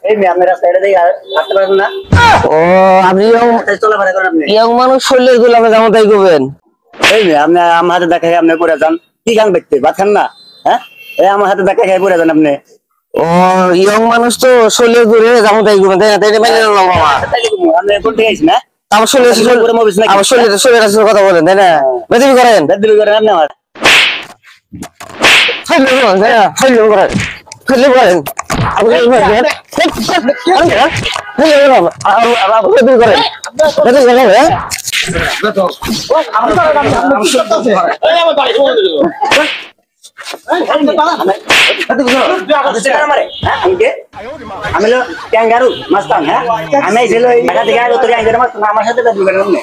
এই মেয়ে আপনারা সাইডে দিয়ে আসতে পারবেন না? ও আপনি চলাফেরা করেন আপনি? ইয়ং মানুষ শরীরের গুলো আপনি যেমন তাই করবেন। এই মেয়ে আপনি আমার হাতে দেখা আপনি পড়ে যান, কি গান দেখতে ভাত খান না? হ্যাঁ, এই আমার হাতে দেখা খেয়ে পড়ে যান আপনি। ও ইয়ং মানুষ তো শরীরের দূরে যেমন তাই করবেন, তাই না? তাই মেনে নিলাম মামা। আপনি কোনটা গেছি না? আমার শরীরের শরীরের কথা বলেন, তাই না? বেদবি করেন, বেদবি করেন আপনি আমার। ফাইল করেন, তাই না? ফাইল করেন, ফাইল করেন। আমি ক্যাঙ্গারু মাস্তান, হ্যাঁ আমি ঢাকা থেকে আমার সাথে বেদবি করেন আপনি।